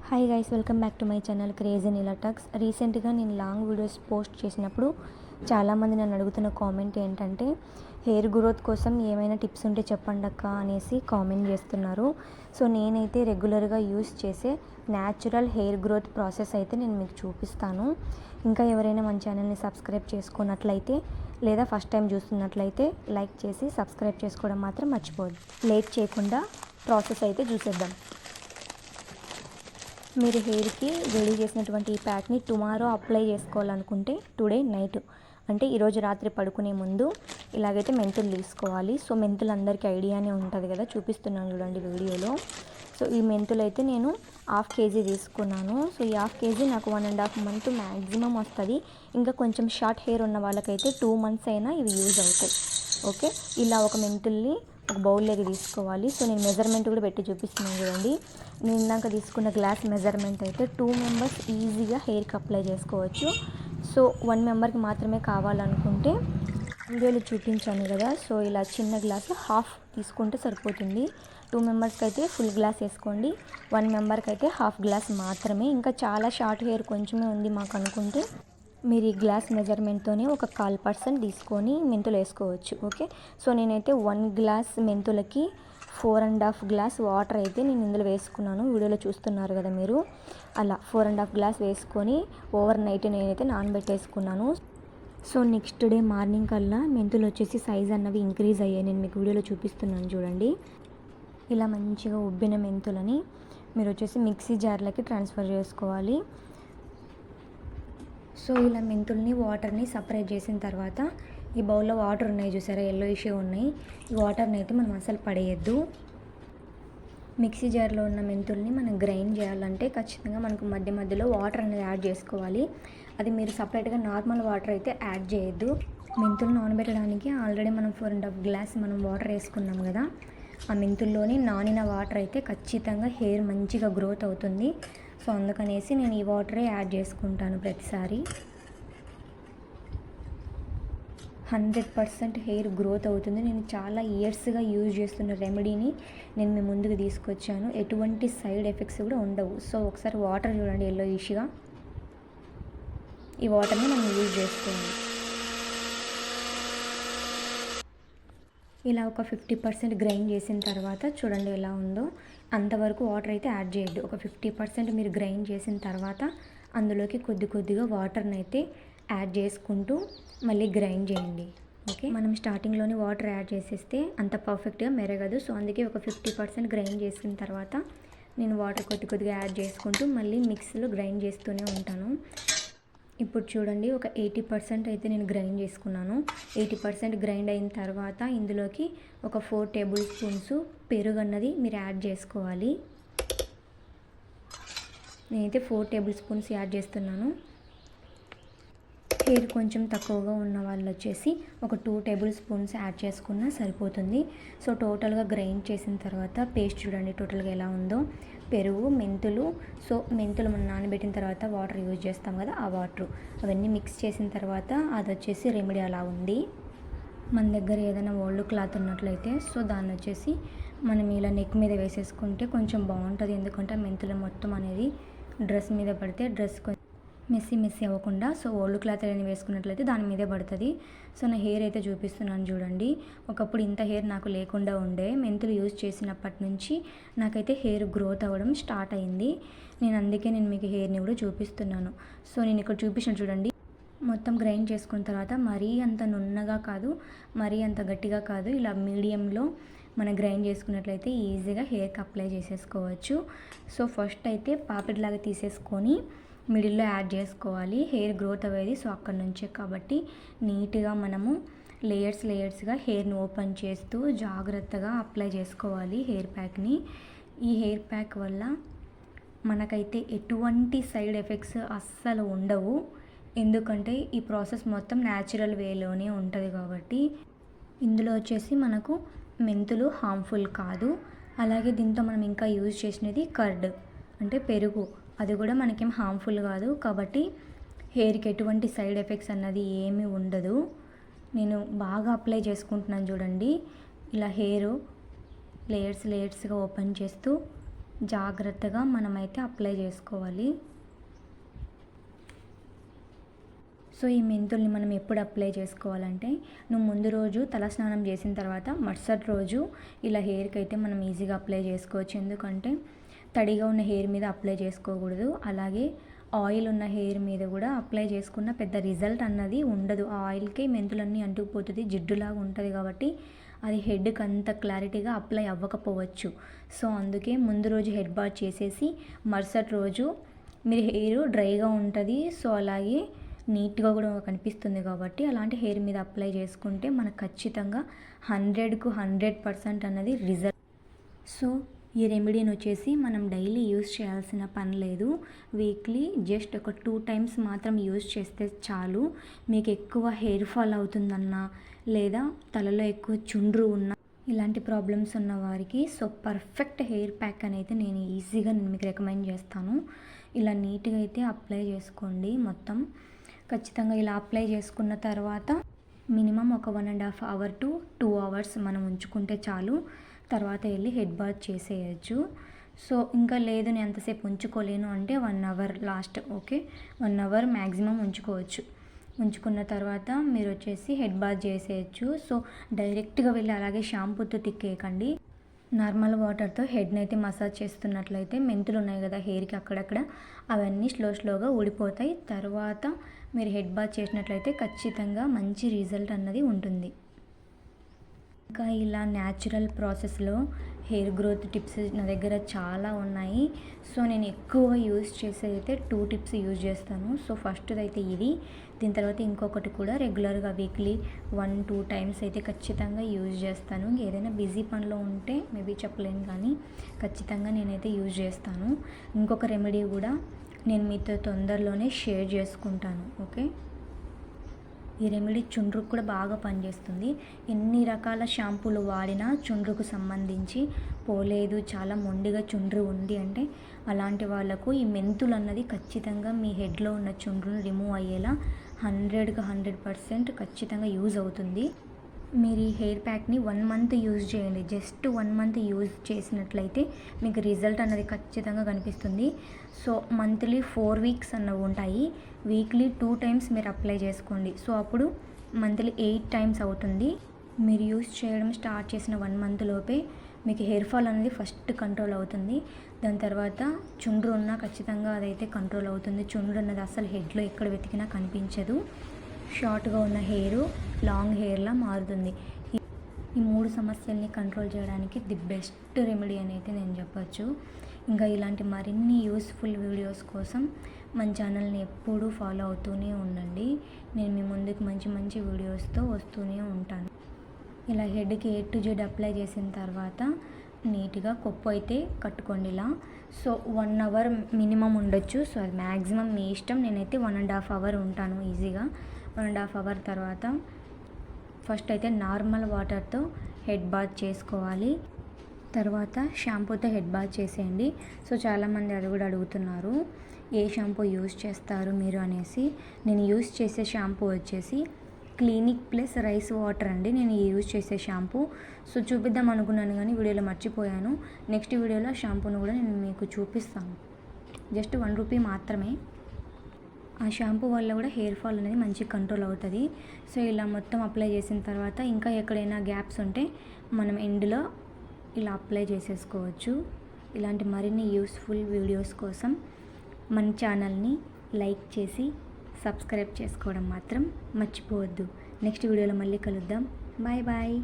Hi guys, welcome back to my channel crazy Neela talks. రీసెంట్గా నేను long videos post చేసినప్పుడు చాలామంది నన్ను అడుగుతున్న కామెంట్ ఏంటంటే, హెయిర్ గ్రోత్ కోసం ఏమైనా టిప్స్ ఉంటే చెప్పండి అక్క అనేసి కామెంట్ చేస్తున్నారు. సో నేనైతే రెగ్యులర్గా యూస్ చేసే న్యాచురల్ హెయిర్ గ్రోత్ ప్రాసెస్ అయితే నేను మీకు చూపిస్తాను. ఇంకా ఎవరైనా మన ఛానల్ని సబ్స్క్రైబ్ చేసుకున్నట్లయితే లేదా ఫస్ట్ టైం చూస్తున్నట్లయితే లైక్ చేసి సబ్స్క్రైబ్ చేసుకోవడం మాత్రం మర్చిపోవద్దు. లేట్ చేయకుండా ప్రాసెస్ అయితే చూసేద్దాం. మీరు హెయిర్కి రెడీ చేసినటువంటి ఈ ప్యాక్ని టుమారో అప్లై చేసుకోవాలనుకుంటే టుడే నైట్ అంటే ఈరోజు రాత్రి పడుకునే ముందు ఇలాగైతే మెంతులు తీసుకోవాలి. సో మెంతులు అందరికీ ఐడియానే ఉంటుంది కదా, చూపిస్తున్నాను చూడండి వీడియోలో. సో ఈ మెంతులు అయితే నేను 1/2 kg తీసుకున్నాను. సో ఈ 1/2 kg నాకు 1.5 month మ్యాక్సిమం వస్తుంది. ఇంకా కొంచెం షార్ట్ హెయిర్ ఉన్న వాళ్ళకైతే 2 months అయినా ఇవి యూజ్ అవుతాయి. ఓకే, ఇలా ఒక మెంతుల్ని ఒక బౌల్లోకి తీసుకోవాలి. సో నేను మెజర్మెంట్ కూడా పెట్టి చూపిస్తున్నాను చూడండి. నేను ఇందాక తీసుకున్న గ్లాస్ మెజర్మెంట్ అయితే 2 members ఈజీగా హెయిర్కి అప్లై చేసుకోవచ్చు. సో 1 memberకి మాత్రమే కావాలనుకుంటే వీడియోలో చూపించాను కదా, సో ఇలా చిన్న గ్లాస్ హాఫ్ తీసుకుంటే సరిపోతుంది. 2 membersకి అయితే ఫుల్ గ్లాస్ వేసుకోండి, 1 memberకి అయితే హాఫ్ గ్లాస్ మాత్రమే. ఇంకా చాలా షార్ట్ హెయిర్ కొంచెమే ఉంది మాకు అనుకుంటే మీరు ఈ గ్లాస్ మెజర్మెంట్తోనే ఒక 1/4% తీసుకొని మెంతులు వేసుకోవచ్చు. ఓకే, సో నేనైతే 1 glass మెంతులకి 4.5 glass వాటర్ అయితే నేను ఇందులో వేసుకున్నాను. వీడియోలో చూస్తున్నారు కదా మీరు, అలా 4.5 glass వేసుకొని ఓవర్ నైట్ నేనైతే నానబెట్టేసుకున్నాను. సో నెక్స్ట్ డే మార్నింగ్ కల్లా మెంతులు వచ్చేసి సైజ్ అన్నవి ఇంక్రీజ్ అయ్యాయి. నేను మీకు వీడియోలో చూపిస్తున్నాను చూడండి. ఇలా మంచిగా ఉబ్బిన మెంతులని మీరు వచ్చేసి మిక్సీ జార్లకి ట్రాన్స్ఫర్ చేసుకోవాలి. సో ఇలా మెంతుల్ని వాటర్ని సపరేట్ చేసిన తర్వాత ఈ బౌల్లో వాటర్ ఉన్నాయి చూసారా, yellowish ఉన్నాయి. ఈ వాటర్ని అయితే మనం అసలు పడేయద్దు. మిక్సీ జార్లో ఉన్న మెంతుల్ని మనం గ్రైండ్ చేయాలంటే ఖచ్చితంగా మనకు మధ్య మధ్యలో వాటర్ అనేది యాడ్ చేసుకోవాలి. అది మీరు సపరేట్గా నార్మల్ వాటర్ అయితే యాడ్ చేయొద్దు. మెంతులు నానబెట్టడానికి ఆల్రెడీ మనం 4.5 glass మనం వాటర్ వేసుకున్నాం కదా, ఆ మెంతుల్లోనే నానిన వాటర్ అయితే ఖచ్చితంగా హెయిర్ మంచిగా గ్రోత్ అవుతుంది. సో అందుకనేసి నేను ఈ వాటరే యాడ్ చేసుకుంటాను ప్రతిసారి. 100% హెయిర్ గ్రోత్ అవుతుంది. నేను చాలా ఇయర్స్గా యూజ్ చేస్తున్న రెమెడీని నేను మీ ముందుకు తీసుకొచ్చాను. ఎటువంటి సైడ్ ఎఫెక్ట్స్ కూడా ఉండవు. సో ఒకసారి వాటర్ చూడండి, yellowish-గా ఈ వాటర్ని మనం యూజ్ చేసుకోవాలి. ఇలా ఒక 50% గ్రైండ్ చేసిన తర్వాత చూడండి ఎలా ఉందో. అంతవరకు వాటర్ అయితే యాడ్ చేయొద్దు. ఒక 50% మీరు గ్రైండ్ చేసిన తర్వాత అందులోకి కొద్దిగా వాటర్ని అయితే యాడ్ చేసుకుంటూ మళ్ళీ గ్రైండ్ చేయండి. ఓకే, మనం స్టార్టింగ్లోనే వాటర్ యాడ్ చేసేస్తే అంత పర్ఫెక్ట్గా మెరగదు. సో అందుకే ఒక 50% గ్రైండ్ చేసిన తర్వాత నేను వాటర్ కొద్దిగా యాడ్ చేసుకుంటూ మళ్ళీ మిక్సీలో గ్రైండ్ చేస్తూనే ఉంటాను. ఇప్పుడు చూడండి, ఒక 80% అయితే నేను గ్రైండ్ చేసుకున్నాను. 80% గ్రైండ్ అయిన తర్వాత ఇందులోకి ఒక 4 tablespoons పెరుగు అన్నది మీరు యాడ్ చేసుకోవాలి. నేనైతే 4 tablespoons యాడ్ చేస్తున్నాను. హెయిర్ కొంచెం తక్కువగా ఉన్న వాళ్ళు వచ్చేసి ఒక 2 tablespoons యాడ్ చేసుకున్నా సరిపోతుంది. సో టోటల్గా గ్రైండ్ చేసిన తర్వాత పేస్ట్ చూడండి టోటల్గా ఎలా ఉందో. పెరుగు, మెంతులు, సో మెంతులు మనం నానబెట్టిన తర్వాత వాటర్ యూజ్ చేస్తాం కదా, ఆ వాటర్ అవన్నీ మిక్స్ చేసిన తర్వాత అది వచ్చేసి రెమెడీ అలా ఉంది. మన దగ్గర ఏదైనా ఓల్డ్ క్లాత్ ఉన్నట్లయితే సో దాన్ని వచ్చేసి మనం ఇలా నెక్ మీద వేసేసుకుంటే కొంచెం బాగుంటుంది. ఎందుకంటే మెంతులు మొత్తం అనేది డ్రెస్ మీద పడితే డ్రెస్ మెస్సీ అవ్వకుండా. సో ఓల్డ్ క్లాత్ అనేది వేసుకున్నట్లయితే దాని మీదే పడుతుంది. సో నా హెయిర్ అయితే చూపిస్తున్నాను చూడండి. ఒకప్పుడు ఇంత హెయిర్ నాకు లేకుండా ఉండే, మెంతులు యూజ్ చేసినప్పటి నుంచి నాకైతే హెయిర్ గ్రోత్ అవ్వడం స్టార్ట్ అయింది. అందుకే నేను మీకు హెయిర్ని కూడా చూపిస్తున్నాను. సో నేను ఇక్కడ చూపించాను చూడండి. మొత్తం గ్రైండ్ చేసుకున్న తర్వాత మరీ అంత నున్నగా కాదు, మరీ అంత గట్టిగా కాదు, ఇలా మీడియంలో మనం గ్రైండ్ చేసుకున్నట్లయితే ఈజీగా హెయిర్కి అప్లై చేసేసుకోవచ్చు. సో ఫస్ట్ అయితే పాపిడిలాగా తీసేసుకొని మిడిల్లో యాడ్ చేసుకోవాలి. హెయిర్ గ్రోత్ అయ్యేది సో అక్కడ నుంచే, కాబట్టి నీట్గా మనము లేయర్స్గా హెయిర్ని ఓపెన్ చేస్తూ జాగ్రత్తగా అప్లై చేసుకోవాలి హెయిర్ ప్యాక్ని. ఈ హెయిర్ ప్యాక్ వల్ల మనకైతే ఎటువంటి సైడ్ ఎఫెక్ట్స్ అస్సలు ఉండవు. ఎందుకంటే ఈ ప్రాసెస్ మొత్తం న్యాచురల్ వేలోనే ఉంటుంది కాబట్టి. ఇందులో వచ్చేసి మనకు మెంతులు హార్మ్ఫుల్ కాదు. అలాగే దీంతో మనం ఇంకా యూజ్ చేసినది కర్డ్ అంటే పెరుగు, అది కూడా మనకేం హార్మ్ఫుల్ కాదు. కాబట్టి హెయిర్కి ఎటువంటి సైడ్ ఎఫెక్ట్స్ అన్నది ఏమీ ఉండదు. నేను బాగా అప్లై చేసుకుంటున్నాను చూడండి. ఇలా హెయిర్ లేయర్స్గా ఓపెన్ చేస్తూ జాగ్రత్తగా మనమైతే అప్లై చేసుకోవాలి. సో ఈ మెంతుల్ని మనం ఎప్పుడు అప్లై చేసుకోవాలంటే, నువ్వు ముందు రోజు తలస్నానం చేసిన తర్వాత మరుసటి రోజు ఇలా హెయిర్కి అయితే మనం ఈజీగా అప్లై చేసుకోవచ్చు. ఎందుకంటే తడిగా ఉన్న హెయిర్ మీద అప్లై చేసుకోకూడదు. అలాగే ఆయిల్ ఉన్న హెయిర్ మీద కూడా అప్లై చేసుకున్న పెద్ద రిజల్ట్ అన్నది ఉండదు. ఆ ఆయిల్కి మెంతులన్నీ అంటుకుపోతుంది, జిడ్డులాగా ఉంటుంది కాబట్టి అది హెడ్కి అంత క్లారిటీగా అప్లై అవ్వకపోవచ్చు. సో అందుకే ముందు రోజు హెడ్ బాత్ చేసేసి మరుసటి రోజు మీరు హెయిర్ డ్రైగా ఉంటుంది. సో అలాగే నీట్గా కూడా కనిపిస్తుంది కాబట్టి అలాంటి హెయిర్ మీద అప్లై చేసుకుంటే మనకు ఖచ్చితంగా 100కు 100% అన్నది రిజల్ట్. సో ఈ రెమెడీని వచ్చేసి మనం డైలీ యూస్ చేయాల్సిన పని లేదు. వీక్లీ జస్ట్ ఒక 2 టైమ్స్ మాత్రం యూస్ చేస్తే చాలు. మీకు ఎక్కువ హెయిర్ ఫాల్ అవుతుందన్నా లేదా తలలో ఎక్కువ చుండ్రు ఉన్నా ఇలాంటి ప్రాబ్లమ్స్ ఉన్న వారికి సో పర్ఫెక్ట్ హెయిర్ ప్యాక్ అనేది నేను మీకు రికమెండ్ చేస్తాను. ఇలా నీట్గా అయితే అప్లై చేసుకోండి. మొత్తం ఖచ్చితంగా ఇలా అప్లై చేసుకున్న తర్వాత మినిమం ఒక 1.5 అవర్ టు 2 అవర్స్ మనం ఉంచుకుంటే చాలు. తర్వాత వెళ్ళి హెడ్ బాత్ చేసేయచ్చు. సో ఇంకా లేదు నేను ఎంతసేపు ఉంచుకోలేను అంటే 1 hour last, okay 1 hour maximum ఉంచుకోవచ్చు. ఉంచుకున్న తర్వాత మీరు వచ్చేసి హెడ్ బాత్ చేసేయచ్చు. సో డైరెక్ట్గా వెళ్ళి అలాగే షాంపూతో తిక్కేయకండి. నార్మల్ వాటర్తో హెడ్ని అయితే మసాజ్ చేస్తున్నట్లయితే మెంతులు ఉన్నాయి కదా హెయిర్కి అక్కడక్కడ, అవన్నీ స్లోగా ఊడిపోతాయి. తర్వాత మీరు హెడ్ బాత్ చేసినట్లయితే ఖచ్చితంగా మంచి రిజల్ట్ అన్నది ఉంటుంది. ఇంకా ఇలా న్యాచురల్ ప్రాసెస్లో హెయిర్ గ్రోత్ టిప్స్ నా దగ్గర చాలా ఉన్నాయి. సో నేను ఎక్కువ యూజ్ చేసేది అయితే 2 టిప్స్ యూజ్ చేస్తాను. సో ఫస్ట్ది అయితే ఇది, దీని తర్వాత ఇంకొకటి కూడా రెగ్యులర్గా వీక్లీ 1-2 టైమ్స్ అయితే ఖచ్చితంగా యూజ్ చేస్తాను. ఏదైనా బిజీ పనిలో ఉంటే మేబీ చెప్పలేను, కానీ ఖచ్చితంగా నేనైతే యూజ్ చేస్తాను. ఇంకొక రెమెడీ కూడా నేను మీతో తొందరలోనే షేర్ చేసుకుంటాను, ఓకే. ఈ రెమెడీ చుండ్రుకు కూడా బాగా పనిచేస్తుంది. ఎన్ని రకాల షాంపూలు వాడినా చుండ్రుకు సంబంధించి పోలేదు, చాలా మొండిగా చుండ్రు ఉంది అంటే అలాంటి వాళ్ళకు ఈ మెంతులు అన్నది ఖచ్చితంగా మీ హెడ్లో ఉన్న చుండ్రును రిమూవ్ అయ్యేలా 100కి 100% ఖచ్చితంగా యూజ్ అవుతుంది. మీరు ఈ హెయిర్ ప్యాక్ని 1 మంత్ యూజ్ చేయండి. జస్ట్ 1 మంత్ యూజ్ చేసినట్లయితే మీకు రిజల్ట్ అన్నది ఖచ్చితంగా కనిపిస్తుంది. సో మంత్లీ 4 వీక్స్ అన్నవి ఉంటాయి. వీక్లీ 2 టైమ్స్ మీరు అప్లై చేసుకోండి. సో అప్పుడు మంత్లీ 8 టైమ్స్ అవుతుంది. మీరు యూజ్ చేయడం స్టార్ట్ చేసిన 1 మంత్ లోపే మీకు హెయిర్ ఫాల్ అనేది ఫస్ట్ కంట్రోల్ అవుతుంది. దాని తర్వాత చుండ్రు ఉన్నా ఖచ్చితంగా అదైతే కంట్రోల్ అవుతుంది. చుండ్రు అన్నది అసలు హెడ్లో ఎక్కడ వెతికినా కనిపించదు. షార్ట్గా ఉన్న హెయిర్ లాంగ్ హెయిర్లా మారుతుంది. ఈ 3 సమస్యల్ని కంట్రోల్ చేయడానికి ది బెస్ట్ రెమెడీ అని అయితే నేను చెప్పచ్చు. ఇంకా ఇలాంటి మరిన్ని యూస్ఫుల్ వీడియోస్ కోసం మన ఛానల్ని ఎప్పుడూ ఫాలో అవుతూనే ఉండండి. నేను మీ ముందుకు మంచి వీడియోస్తో వస్తూనే ఉంటాను. ఇలా హెడ్కి A to Z అప్లై చేసిన తర్వాత నీట్గా కొప్పు అయితే కట్టుకోండి ఇలా. సో 1 అవర్ మినిమం ఉండొచ్చు. సో అది మ్యాక్సిమం మీ ఇష్టం. నేనైతే 1.5 అవర్ ఉంటాను ఈజీగా. 1.5 అవర్ తర్వాత ఫస్ట్ అయితే నార్మల్ వాటర్తో హెడ్ బాత్ చేసుకోవాలి. తర్వాత షాంపూతో హెడ్ బాత్ చేసేయండి. సో చాలామంది అది కూడా అడుగుతున్నారు, ఏ షాంపూ యూజ్ చేస్తారు మీరు అనేసి. నేను యూజ్ చేసే షాంపూ వచ్చేసి క్లినిక్ ప్లస్ రైస్ వాటర్ అండి. నేను యూజ్ చేసే షాంపూ. సో చూపిద్దాం అనుకున్నాను కానీ వీడియోలో మర్చిపోయాను. నెక్స్ట్ వీడియోలో షాంపూను కూడా నేను మీకు చూపిస్తాను. జస్ట్ 1 రూపీ మాత్రమే. ఆ షాంపూ వల్ల కూడా హెయిర్ ఫాల్ అనేది మంచిగా కంట్రోల్ అవుతుంది. సో ఇలా మొత్తం అప్లై చేసిన తర్వాత ఇంకా ఎక్కడైనా గ్యాప్స్ ఉంటే మనం ఎండ్లో ఇలా అప్లై చేసేసుకోవచ్చు. ఇలాంటి మరిన్ని యూస్ఫుల్ వీడియోస్ కోసం మన ఛానల్ని లైక్ చేసి సబ్స్క్రైబ్ చేసుకోవడం మాత్రం మర్చిపోవద్దు. నెక్స్ట్ వీడియోలో మళ్ళీ కలుద్దాం. Bye bye.